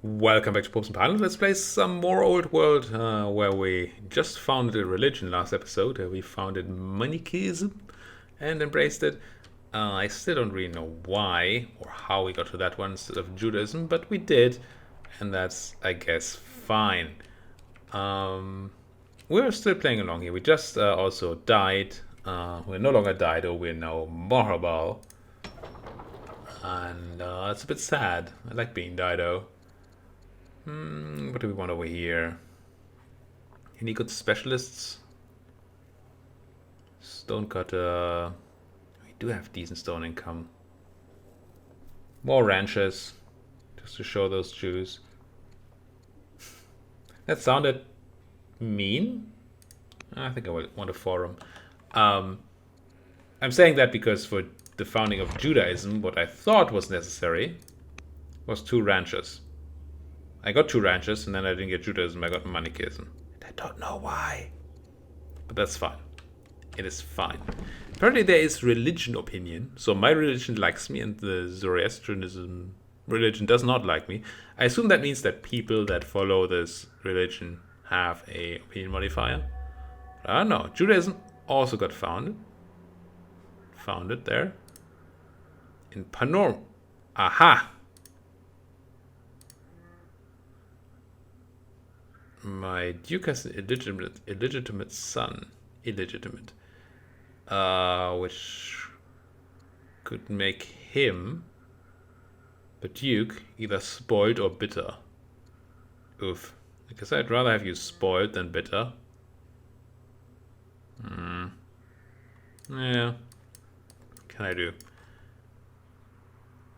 Welcome back to Popes and Pilots. Let's play some more Old World, where we just founded a religion last episode. We founded Manichaeism and embraced it. I still don't really know why or how we got to that one instead of Judaism, but we did, and that's, I guess, fine. We're still playing along here. We just also died. We're no longer Dido, we're now Mohabal. And it's a bit sad. I like being Dido. What do we want over here? Any good specialists? Stonecutter. We do have decent stone income. More ranches. Just to show those Jews. That sounded mean. I think I will want a forum. I'm saying that because for the founding of Judaism, what I thought was necessary was 2 ranches. I got 2 ranches, and then I didn't get Judaism, I got Manichaeism. I don't know why. But that's fine. It is fine. Apparently there is religion opinion. So my religion likes me, and the Zoroastrianism religion does not like me. I assume that means that people that follow this religion have a opinion modifier. I don't know. Judaism also got founded. Founded there. In Panorm. Aha! My duke has an illegitimate son. Illegitimate. Which could make him, the duke, either spoiled or bitter. Oof. I guess I'd rather have you spoiled than bitter. Yeah. What can I do?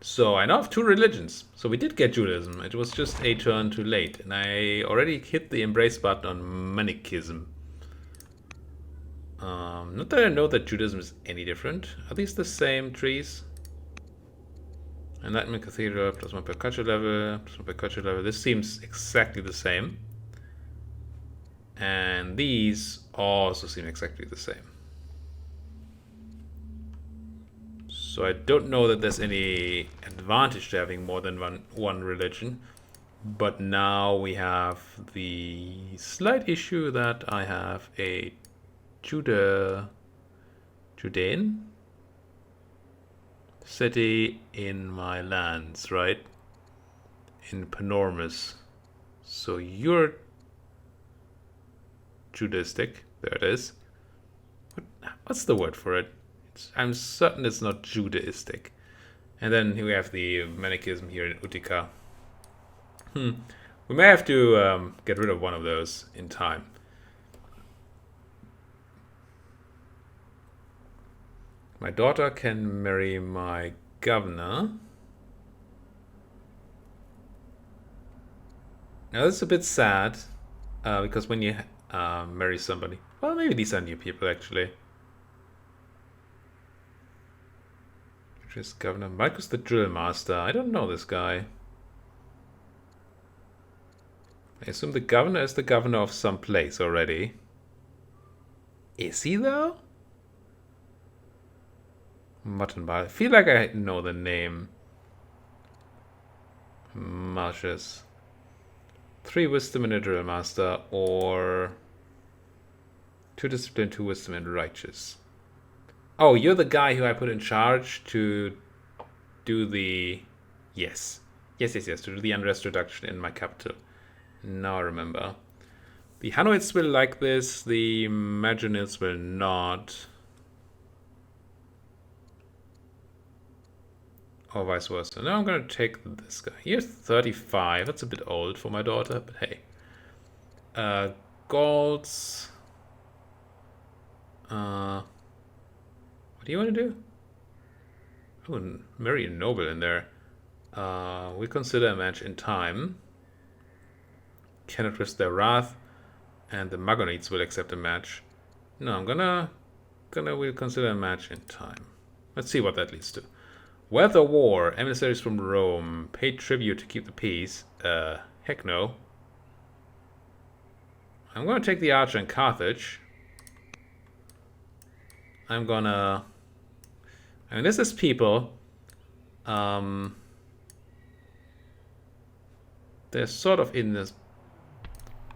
So I now have 2 religions. So we did get Judaism. It was just a turn too late. And I already hit the embrace button on Manichaeism. Not that I know that Judaism is any different. Are these the same trees? Enlightenment Cathedral, plus 1 per culture level, plus 1 per culture level. This seems exactly the same. And these also seem exactly the same. So I don't know that there's any advantage to having more than one religion. But now we have the slight issue that I have a Judean city in my lands, right? In Panormus. So you're Judaistic. There it is. What's the word for it? I'm certain it's not Judaistic. And then we have the Manichaeism here in Utica. We may have to get rid of one of those in time. My daughter can marry my governor. Now this is a bit sad, because when you marry somebody, well, maybe these are new people actually. Which is Governor Marcus the Drill Master. I don't know this guy. I assume the governor is the governor of some place already. Is he though? Mutton Bar. I feel like I know the name. Marshes. 3 wisdom and a drill master, or 2 discipline, 2 wisdom and righteous. Oh, you're the guy who I put in charge to do the... Yes. Yes, to do the unrest reduction in my capital. Now I remember. The Hanoites will like this, the Maginids will not. Or vice versa. Now I'm gonna take this guy. He's 35. That's a bit old for my daughter, but hey. Gauls. What do you want to do? Oh, marry a noble in there. We consider a match in time. Cannot risk their wrath. And the Magonites will accept a match. No, I'm we'll consider a match in time. Let's see what that leads to. Weather war. Emissaries from Rome. Pay tribute to keep the peace. Heck no. I'm gonna take the archer in Carthage. I mean, this is people that they're sort of in this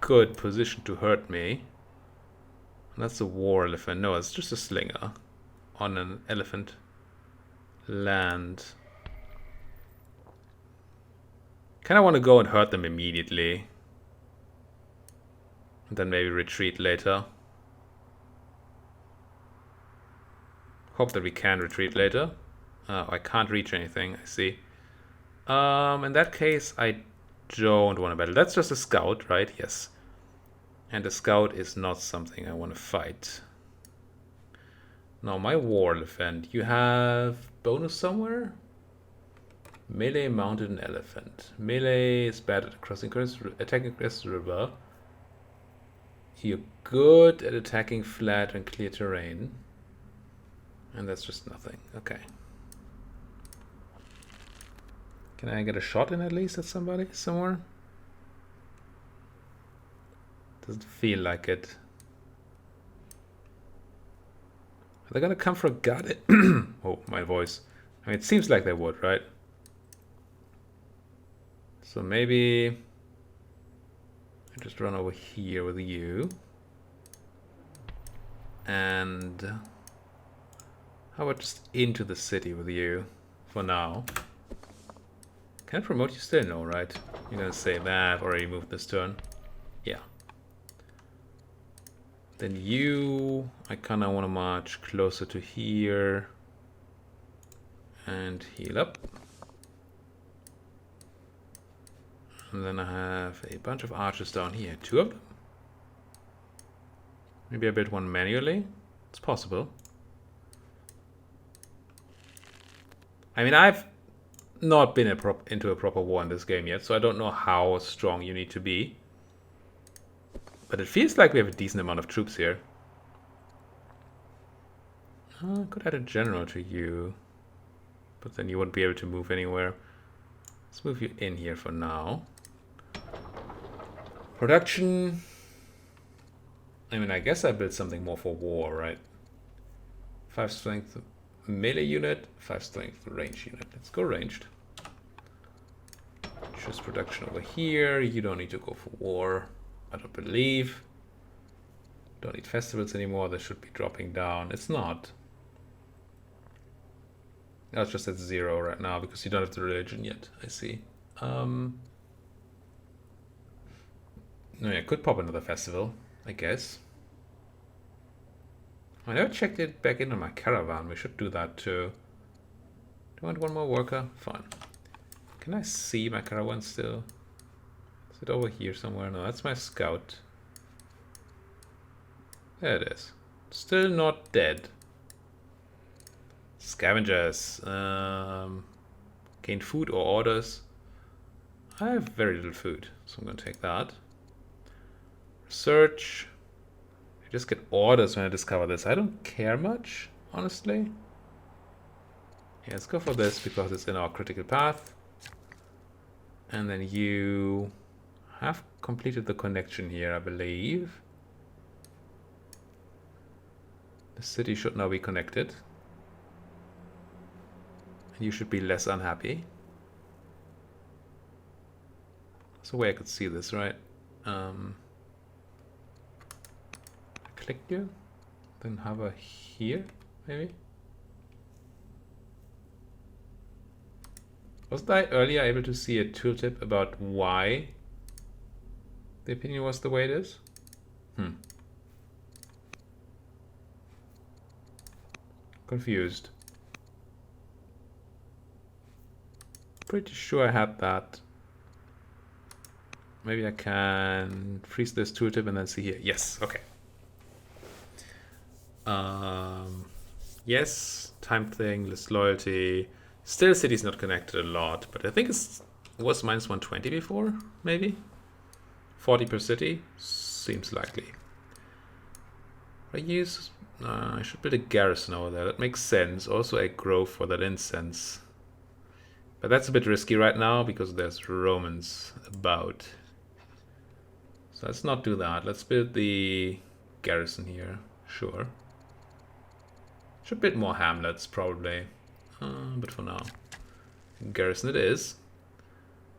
good position to hurt me. And that's a war elephant. No, it's just a slinger on an elephant land. Kind of want to go and hurt them immediately. And then maybe retreat later. Hope that we can retreat later. I can't reach anything, I see. In that case, I don't want to battle. That's just a scout, right? Yes. And a scout is not something I want to fight. Now, my war elephant. You have bonus somewhere? Melee mounted elephant. Melee is bad at attacking across the river. You're good at attacking flat and clear terrain. And that's just nothing. Okay. Can I get a shot in at least at somebody somewhere? Doesn't feel like it. Are they gonna come for a guard? Oh, my voice. I mean, it seems like they would, right? So maybe I just run over here with you. And how about just into the city with you for now? Can I promote you still? No, right? You're gonna say that. I've already moved this turn. Yeah. Then you, I kind of want to march closer to here and heal up. And then I have a bunch of archers down here. 2 of them. Maybe I build one manually. It's possible. I mean, I've not been into a proper war in this game yet, so I don't know how strong you need to be. But it feels like we have a decent amount of troops here. I could add a general to you, but then you wouldn't be able to move anywhere. Let's move you in here for now. Production. I mean, I guess I built something more for war, right? 5 strength melee unit, 5 strength range unit. Let's go ranged. Choose production over here. You don't need to go for war, I don't believe. Don't need festivals anymore. They should be dropping down. It's not. That's just at 0 right now because you don't have the religion yet. I see. No, yeah, could pop another festival, I guess. I never checked it back into my caravan. We should do that too. Do I want one more worker? Fine. Can I see my caravan still? Is it over here somewhere? No, that's my scout. There it is. Still not dead. Scavengers. Gain food or orders. I have very little food, so I'm going to take that. Research. I just get orders when I discover this. I don't care much, honestly. Yeah, let's go for this because it's in our critical path. And then you have completed the connection here, I believe. The city should now be connected. And you should be less unhappy. There's a way I could see this, right? Click here, then hover here, maybe? Wasn't I earlier able to see a tooltip about why the opinion was the way it is? Confused. Pretty sure I had that. Maybe I can freeze this tooltip and then see here. Yes, okay. Yes, time thing, list loyalty. Still, city's not connected a lot, but I think it was minus 120 before, maybe? 40 per city? Seems likely. I should build a garrison over there. That makes sense. Also a grove for that incense. But that's a bit risky right now because there's Romans about. So let's not do that. Let's build the garrison here. Sure. Should build more hamlets, probably. But for now, garrison it is.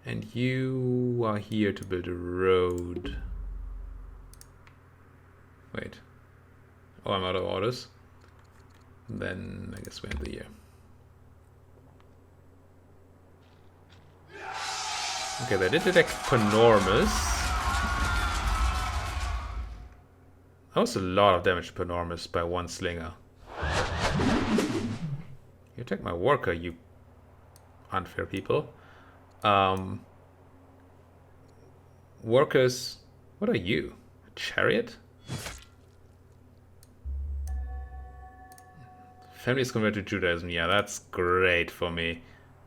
And you are here to build a road. Wait. Oh, I'm out of orders. Then I guess we end the year. Okay, they did detect Panormus. That was a lot of damage to Panormus by one slinger. You attack my worker, you unfair people. Workers, what are you? A chariot? Families converted to Judaism. Yeah, that's great for me.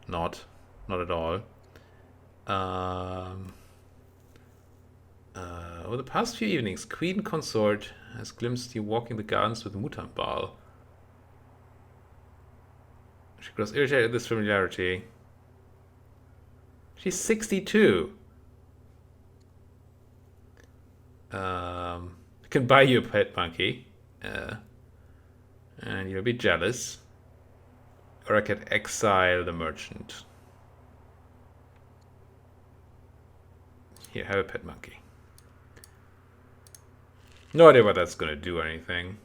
Not at all. Over the past few evenings, Queen Consort has glimpsed you walking the gardens with Mutambal. She grows irritated at this familiarity. She's 62. I can buy you a pet monkey. And you'll be jealous. Or I could exile the merchant. Here, have a pet monkey. No idea what that's gonna do or anything.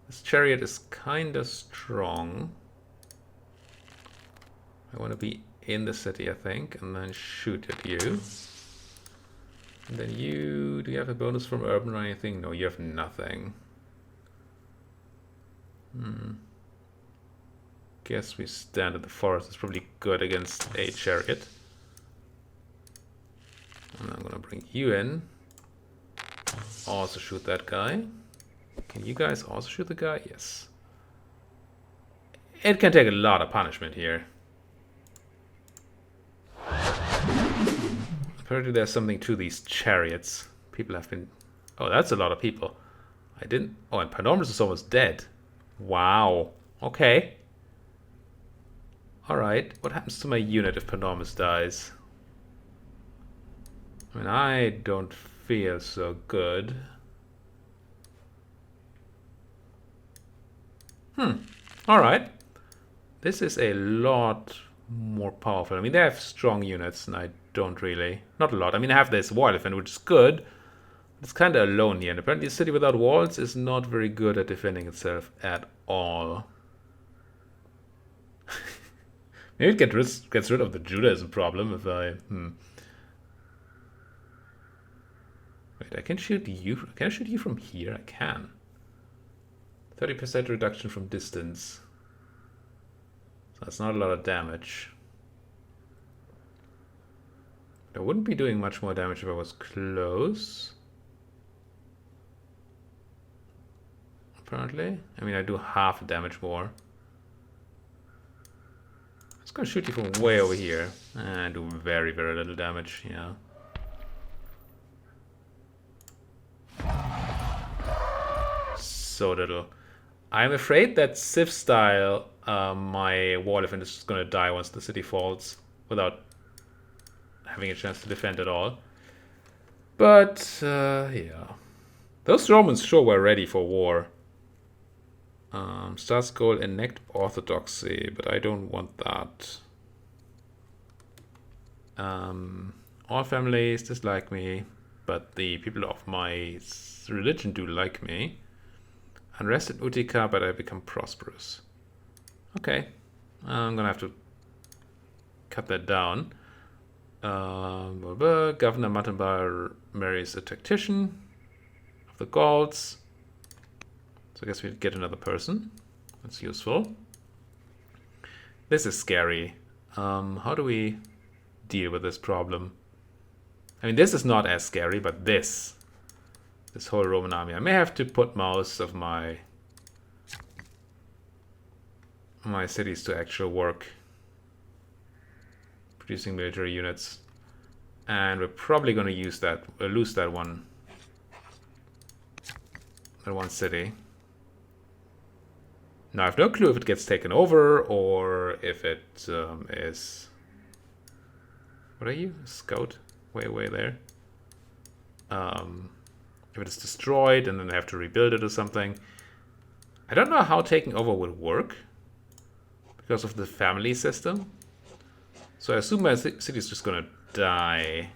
This chariot is kinda strong. I wanna be in the city, I think, and then shoot at you. And then you... do you have a bonus from urban or anything? No, you have nothing. Guess we stand in the forest. It's probably good against a chariot. And I'm gonna bring you in. Also shoot that guy. Can you guys also shoot the guy? Yes. It can take a lot of punishment here. Apparently there's something to these chariots. People have been... oh, that's a lot of people. I didn't... oh, and Panormus is almost dead. Wow. Okay. Alright. What happens to my unit if Panormus dies? I mean, I don't feel so good. Alright. This is a lot more powerful. I mean, they have strong units, and I don't really... not a lot. I mean, I have this war elephant, which is good. It's kind of alone here, and apparently a city without walls is not very good at defending itself at all. Maybe it gets rid of the Judaism problem if I... Wait, I can shoot you... can I shoot you from here? I can. 30% reduction from distance. So that's not a lot of damage. I wouldn't be doing much more damage if I was close. Apparently. I mean, I do half the damage more. It's gonna shoot you from way over here. And do very, very little damage, yeah. So little. I'm afraid that Civ style, my war elephant is just gonna die once the city falls without having a chance to defend at all. But, yeah. Those Romans sure were ready for war. Star's goal, enact orthodoxy, but I don't want that. All families dislike me, but the people of my religion do like me. Unrest in Utica, but I become prosperous. Okay. I'm gonna have to cut that down. Governor Matambar marries a tactician of the Gauls. So I guess we get another person. That's useful. This is scary. How do we deal with this problem? I mean, this is not as scary, but this whole Roman army. I may have to put most of my cities to actual work. Producing military units. And we're probably going to use that, lose that one city. Now I have no clue if it gets taken over or if it is... what are you? A scout? Way there. If it is destroyed and then they have to rebuild it or something. I don't know how taking over would work because of the family system. So I assume my city is just gonna die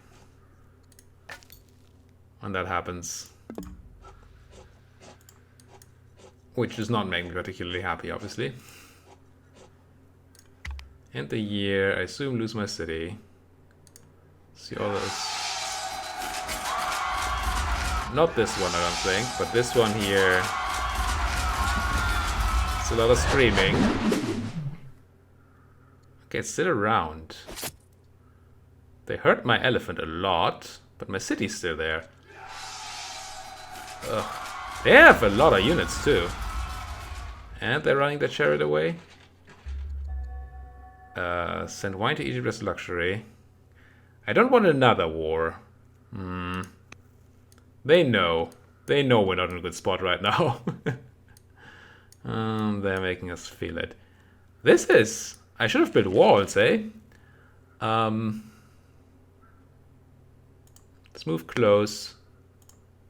when that happens. Which does not make me particularly happy, obviously. End the year, I assume lose my city. See all those. Not this one, I don't think, but this one here. It's a lot of screaming. Okay, it's still around. They hurt my elephant a lot, but my city's still there. Ugh. They have a lot of units too. And they're running the chariot away. Send wine to Egypt as luxury. I don't want another war. They know. They know we're not in a good spot right now. They're making us feel it. This is... I should have built walls, eh? Let's move close.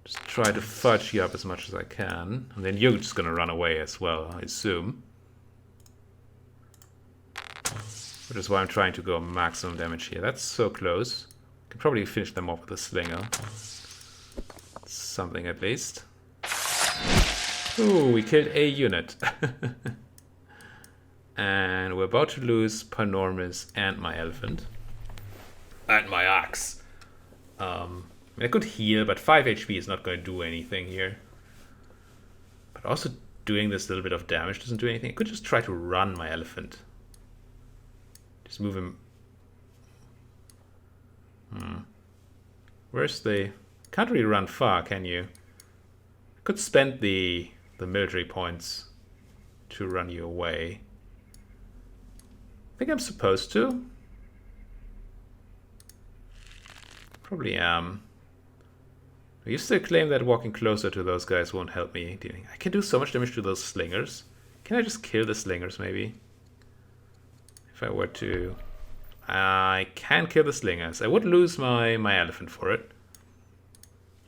Just try to fudge you up as much as I can. And then you're just gonna run away as well, I assume. Which is why I'm trying to go maximum damage here. That's so close. Can probably finish them off with a slinger. Something at least. Ooh, we killed a unit. And we're about to lose Panormus and my elephant. And my axe. I could heal, but 5 HP is not going to do anything here. But also doing this little bit of damage doesn't do anything. I could just try to run my elephant. Just move him. Where's the... Can't really run far, can you? Could spend the military points to run you away. I think I'm supposed to. Probably am. I used to claim that walking closer to those guys won't help me. I can do so much damage to those slingers. Can I just kill the slingers, maybe? If I were to... I can kill the slingers. I would lose my elephant for it.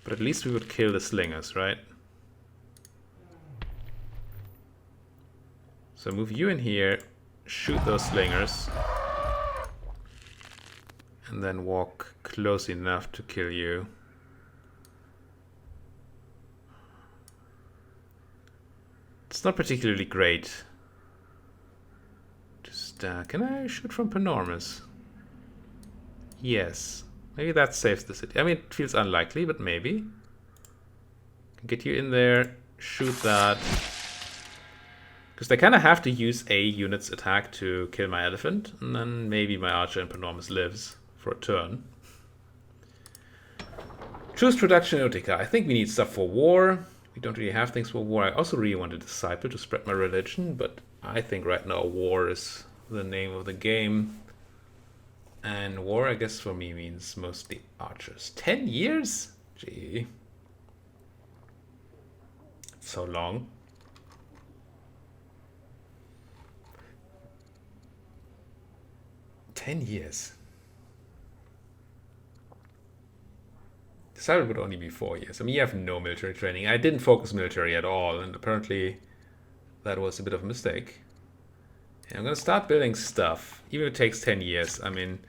But at least we would kill the slingers, right? So move you in here, shoot those slingers, and then walk close enough to kill you. It's not particularly great. Just, can I shoot from Panormus? Yes. Maybe that saves the city. I mean, it feels unlikely, but maybe. Can get you in there, shoot that. Because they kind of have to use a unit's attack to kill my elephant, and then maybe my archer in Panormus lives for a turn. Choose production in Utica. I think we need stuff for war. We don't really have things for war. I also really want a disciple to spread my religion, but I think right now war is the name of the game. And war, I guess, for me means mostly archers. 10 years? Gee. So long. $10 Disciple would only be 4 years. I mean, you have no military training. I didn't focus military at all, and apparently that was a bit of a mistake. Yeah, I'm gonna start building stuff, even if it takes 10 years. I mean,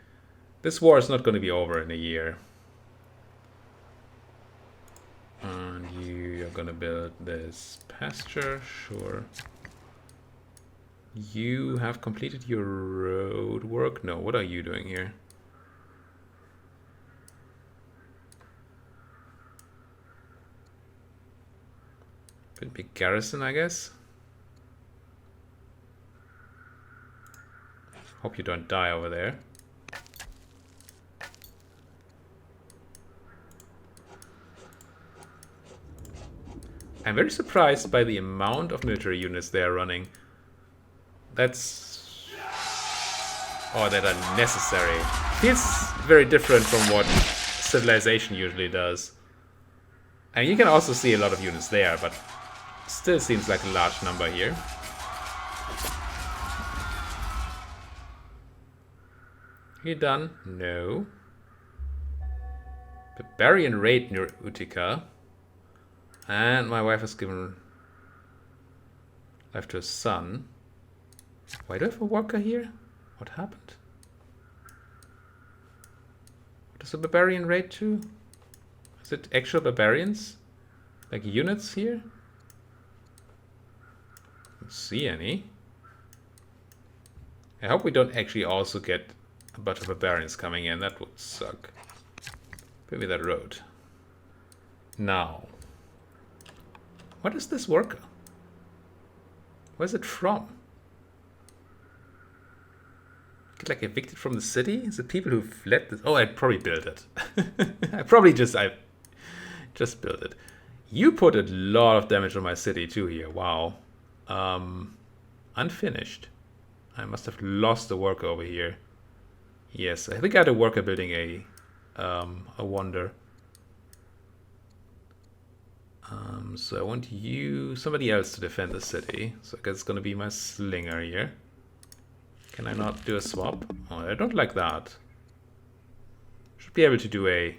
this war is not going to be over in a year. And you're gonna build this pasture, sure. You have completed your road work? No, what are you doing here? Pretty big garrison, I guess. Hope you don't die over there. I'm very surprised by the amount of military units they are running. That's... Oh, that are necessary. Feels very different from what Civilization usually does. And you can also see a lot of units there, but still seems like a large number here. You done? No. Barbarian raid near Utica. And my wife has given life to a son. Why do I have a worker here? What happened? Does a barbarian raid too? Is it actual barbarians? Like units here? Don't see any. I hope we don't actually also get a bunch of barbarians coming in. That would suck. Maybe that road. Now. What is this worker? Where's it from? Get like evicted from the city? Is it people who fled this? Oh, I probably built it. I just built it. You put a lot of damage on my city too here. Wow. Unfinished. I must have lost a worker over here. Yes, I think I had a worker building a wonder. So I want you, somebody else to defend the city. So I guess it's gonna be my slinger here. Can I not do a swap? Oh, I don't like that. Should be able to do a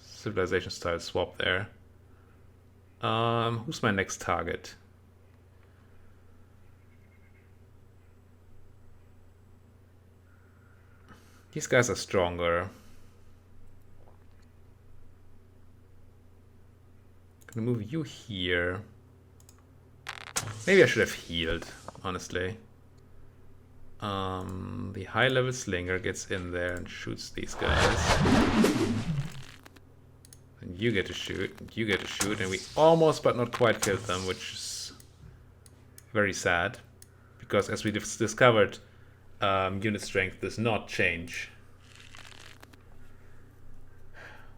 civilization style swap there. Who's my next target? These guys are stronger. Gonna move you here. Maybe I should have healed, honestly. The high level slinger gets in there and shoots these guys. And you get to shoot, and you get to shoot, and we almost but not quite killed them, which is very sad. Because as we discovered, unit strength does not change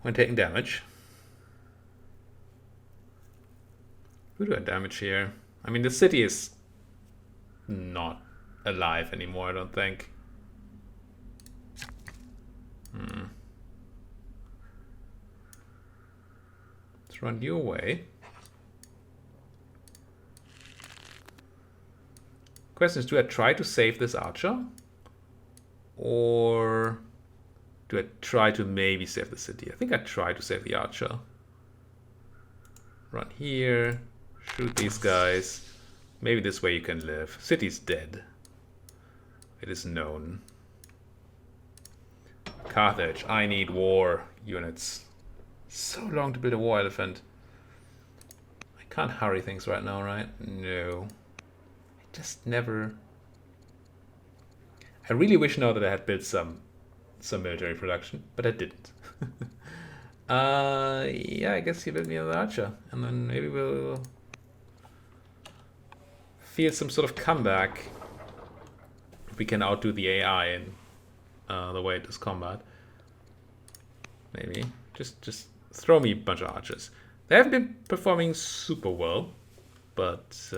when taking damage. Who do I damage here? I mean, the city is not alive anymore, I don't think. Let's run you away. Question is, do I try to save this archer? Or do I try to maybe save the city? I think I try to save the archer. Run here. Shoot these guys. Maybe this way you can live. City's dead. It is known. Carthage. I need war units. So long to build a war elephant. I can't hurry things right now, right? No. I just never... I really wish now that I had built some military production, but I didn't. Yeah, I guess you build me another archer. And then maybe we'll feel some sort of comeback. If we can outdo the AI in the way it does combat. Maybe. Just throw me a bunch of archers. They haven't been performing super well, but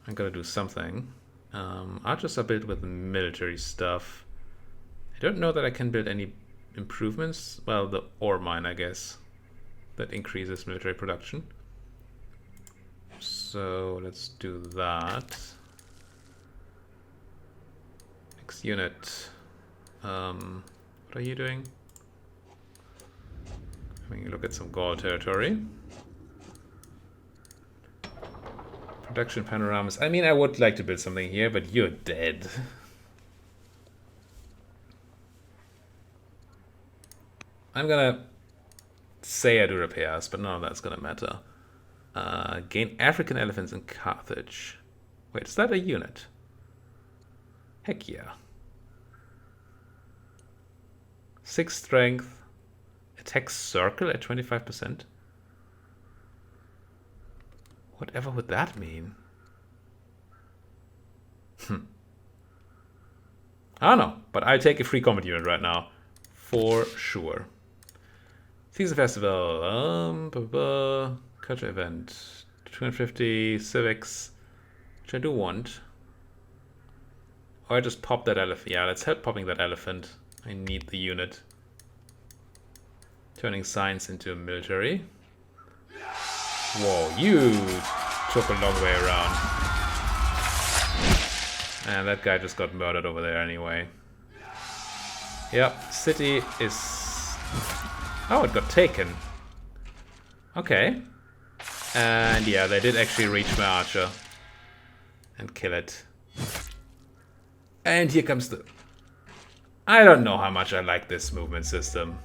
I'm gonna do something. Archers are built with military stuff. I don't know that I can build any improvements. Well, the ore mine, I guess. That increases military production. So let's do that. Next unit. What are you doing? Having a look at some Gaul territory. Production panoramas. I mean, I would like to build something here, but you're dead. I'm gonna say I do repairs, but none of that's gonna matter. Gain African elephants in Carthage. Wait, is that a unit? Heck yeah. 6 strength. Attack circle at 25%. Whatever would that mean? I don't know, but I'll take a free combat unit right now. For sure. Season Festival. Culture event. 250 civics. Which I do want. Or I just pop that elephant. Yeah, let's help popping that elephant. I need the unit. Turning science into military. Whoa, you took a long way around. And that guy just got murdered over there anyway. Yep, city is... Oh, it got taken. Okay. And yeah, they did actually reach my archer. And kill it. And here comes the... I don't know how much I like this movement system.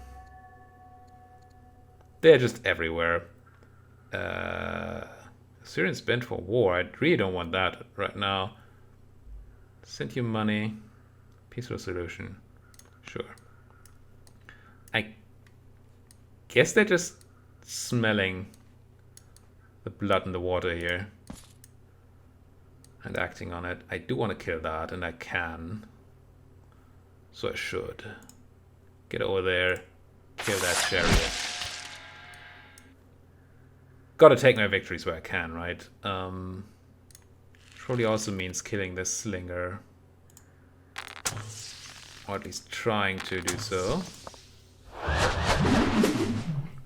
They're just everywhere. Syrians bent for war. I really don't want that right now. Send you money. Peaceful solution. Sure. I guess they're just smelling the blood in the water here and acting on it. I do want to kill that, and I can. So I should. Get over there. Kill that chariot. Gotta take my victories where I can, right? Probably also means killing this slinger. Or at least trying to do so.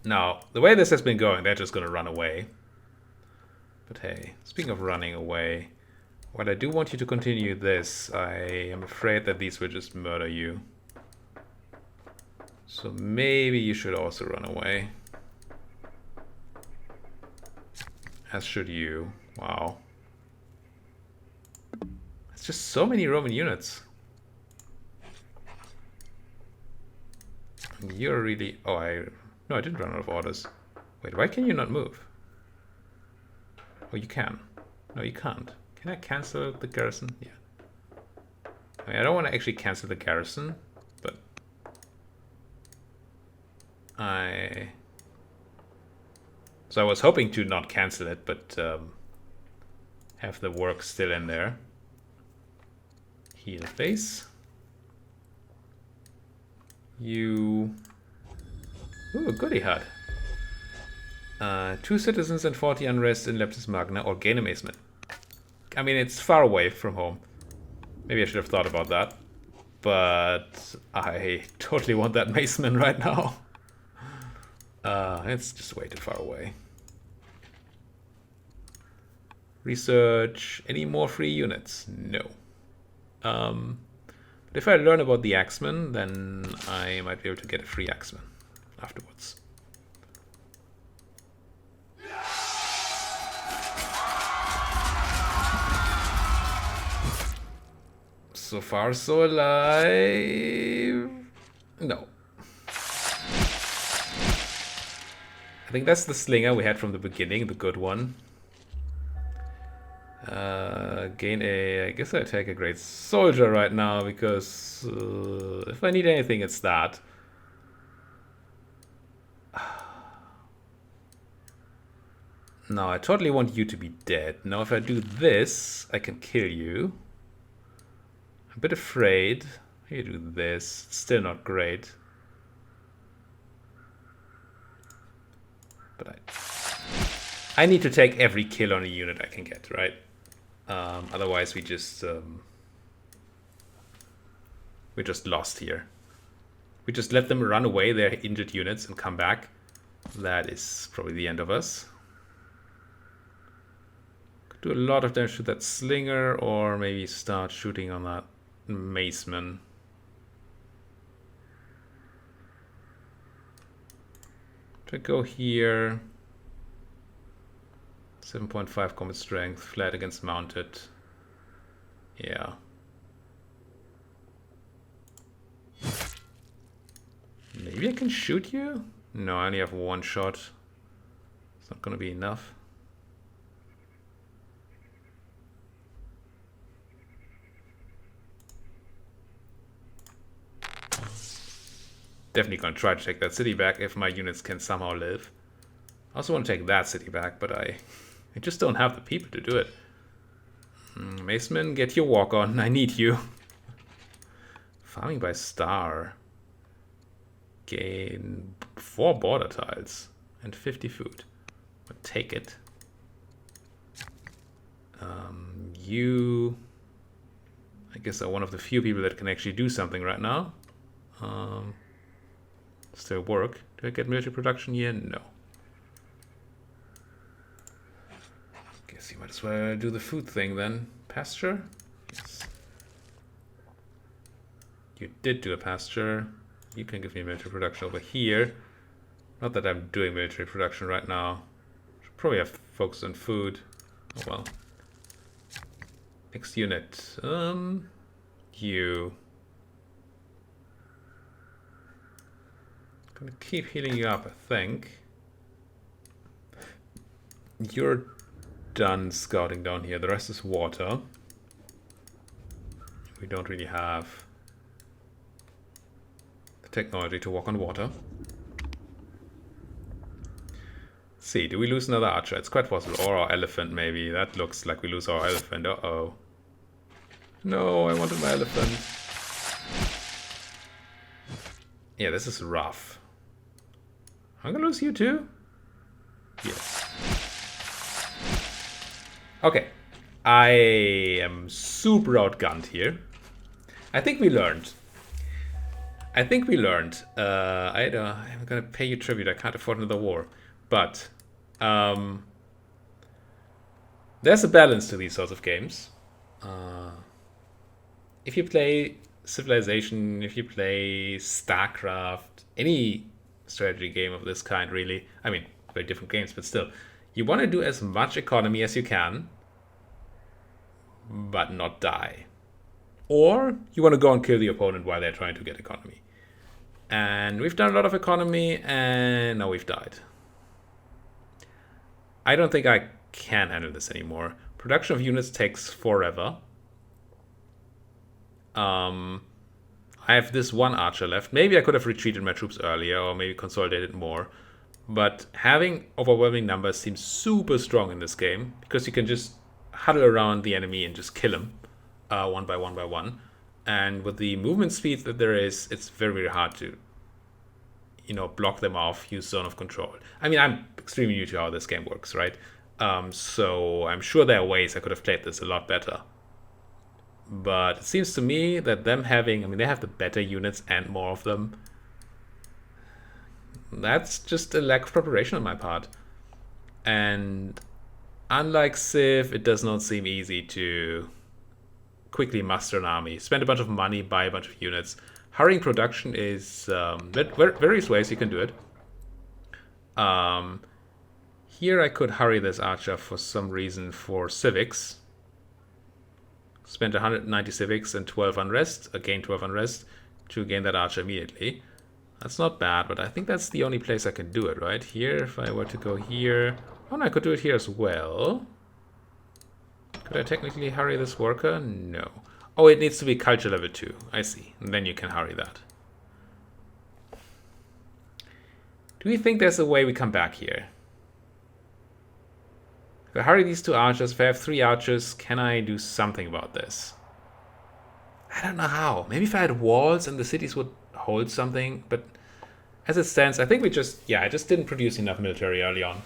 Now, the way this has been going, they're just gonna run away. But hey, speaking of running away, while I do want you to continue this, I am afraid that these will just murder you. So maybe you should also run away. As should you. Wow. It's just so many Roman units. You're really... Oh, No, I didn't run out of orders. Wait, why can you not move? Oh, you can. No, you can't. Can I cancel the garrison? Yeah. I mean, I don't want to actually cancel the garrison, but... So I was hoping to not cancel it, but have the work still in there. Heal face. You... Ooh, goody hut. 2 citizens and 40 unrest in Leptis Magna, or gain amazement. I mean, it's far away from home. Maybe I should have thought about that. But I totally want that amazement right now. It's just way too far away. Research. Any more free units? No. But if I learn about the Axeman, then I might be able to get a free Axeman afterwards. So far, so alive. No. I think that's the slinger we had from the beginning, the good one. Gain a... I guess I take a great soldier right now, because if I need anything, it's that. No, I totally want you to be dead. Now, if I do this, I can kill you. I'm a bit afraid. You do this. It's still not great. But I need to take every kill on a unit I can get, right? Otherwise, we're just lost here. We just let them run away, their injured units, and come back. That is probably the end of us. Could do a lot of damage to that slinger, or maybe start shooting on that maceman. Try to go here. 7.5 combat strength, flat against mounted. Yeah. Maybe I can shoot you? No, I only have one shot. It's not gonna be enough. Definitely gonna try to take that city back if my units can somehow live. I also want to take that city back, but I just don't have the people to do it. Maceman, get your walk on. I need you. Farming by star. Gain 4 border tiles and 50 food. But take it. You... I guess are one of the few people that can actually do something right now. Still work. Do I get military production here? No. Guess you might as well do the food thing then. Pasture? Yes. You did do a pasture. You can give me military production over here. Not that I'm doing military production right now. Should probably have focused on food. Oh well. Next unit. You. Gonna keep healing you up, I think. You're done scouting down here. The rest is water. We don't really have the technology to walk on water. Let's see, do we lose another archer? It's quite possible. Or our elephant, maybe. That looks like we lose our elephant. Uh-oh. No, I wanted my elephant. Yeah, this is rough. I'm gonna lose you too? Yes. Okay. I am super outgunned here. I think we learned. I'm gonna pay you tribute. I can't afford another war. But there's a balance to these sorts of games. If you play Civilization, if you play StarCraft, any strategy game of this kind, really, I mean, very different games, but still, you want to do as much economy as you can, but not die. Or you want to go and kill the opponent while they're trying to get economy. And we've done a lot of economy, and now we've died. I don't think I can handle this anymore. Production of units takes forever. I have this one archer left. Maybe I could have retreated my troops earlier, or maybe consolidated more. But having overwhelming numbers seems super strong in this game, because you can just huddle around the enemy and just kill them one by one by one. And with the movement speed that there is, it's very, very hard to, block them off, use zone of control. I mean, I'm extremely new to how this game works, right? So I'm sure there are ways I could have played this a lot better. But it seems to me that them having, they have the better units and more of them. That's just a lack of preparation on my part. And unlike Civ, it does not seem easy to quickly muster an army. Spend a bunch of money, buy a bunch of units. Hurrying production is various ways you can do it. Here I could hurry this archer for some reason for civics. Spend 190 civics and 12 unrest, gain 12 unrest to gain that archer immediately. That's not bad, but I think that's the only place I can do it, right? Here, if I were to go here... Oh, no, I could do it here as well. Could I technically hurry this worker? No. Oh, it needs to be culture level 2. I see. And then you can hurry that. Do we think there's a way we come back here? If I hurry these 2 archers, if I have 3 archers, can I do something about this? I don't know how. Maybe if I had walls and the cities would hold something, but as it stands, I think I just didn't produce enough military early on.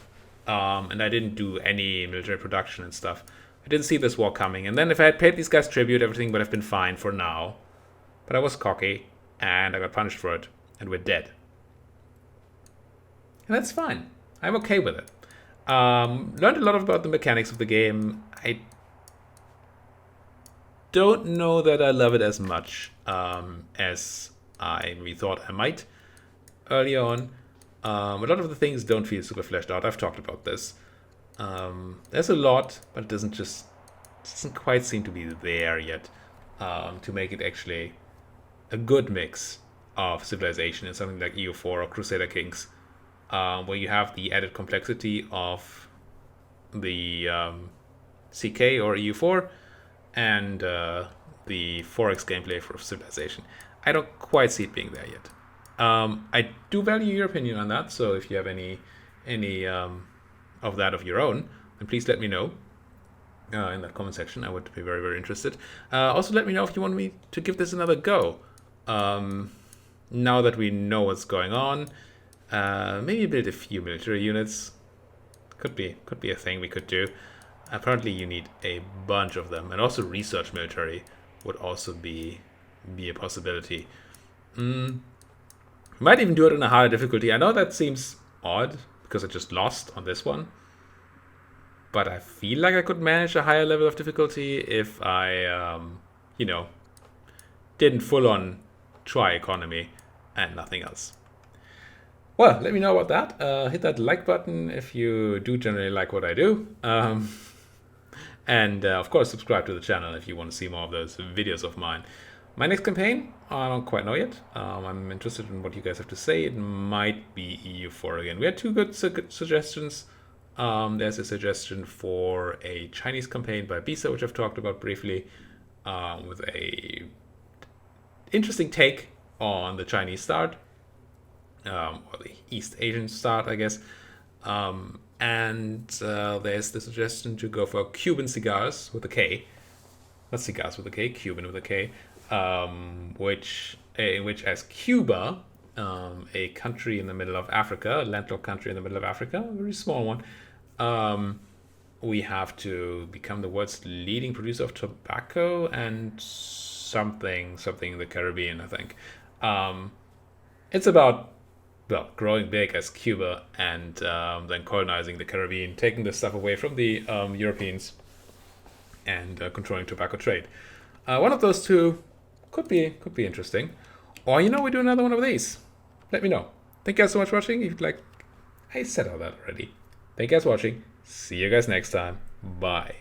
And I didn't do any military production and stuff. I didn't see this war coming. And then if I had paid these guys tribute, everything would have been fine for now. But I was cocky, and I got punished for it, and we're dead. And that's fine. I'm okay with it. Learned a lot about the mechanics of the game. I don't know that I love it as much as we thought I might early on. A lot of the things don't feel super fleshed out. I've talked about this. There's a lot, but it doesn't quite seem to be there yet to make it actually a good mix of Civilization and something like EU4 or Crusader Kings, where you have the added complexity of the CK or EU4 and the 4X gameplay for Civilization. I don't quite see it being there yet. I do value your opinion on that, so if you have any of that of your own, then please let me know in that comment section. I would be very, very interested. Also, let me know if you want me to give this another go. Now that we know what's going on, maybe build a few military units. Could be a thing we could do. Apparently, you need a bunch of them, and also research military would also be a possibility. Might even do it in a higher difficulty. I know that seems odd because I just lost on this one, but I feel like I could manage a higher level of difficulty if I, didn't full-on try economy and nothing else. Well, let me know about that. Hit that like button if you do generally like what I do. And of course, subscribe to the channel if you want to see more of those videos of mine. My next campaign, I don't quite know yet. I'm interested in what you guys have to say. It might be EU4 again. We had two good suggestions. There's a suggestion for a Chinese campaign by Bisa, which I've talked about briefly, with a interesting take on the Chinese start, or the East Asian start, I guess. And there's the suggestion to go for Cuban cigars with a K. Not cigars with a K, Cuban with a K. In which as Cuba, a country in the middle of Africa, a landlocked country in the middle of Africa, a very small one, we have to become the world's leading producer of tobacco and something in the Caribbean, I think. It's about, well, growing big as Cuba and then colonizing the Caribbean, taking this stuff away from the Europeans and controlling tobacco trade. One of those two could be interesting. Or, we do another one of these. Let me know. Thank you guys so much for watching. If you'd like, I said all that already. Thank you guys for watching. See you guys next time. Bye.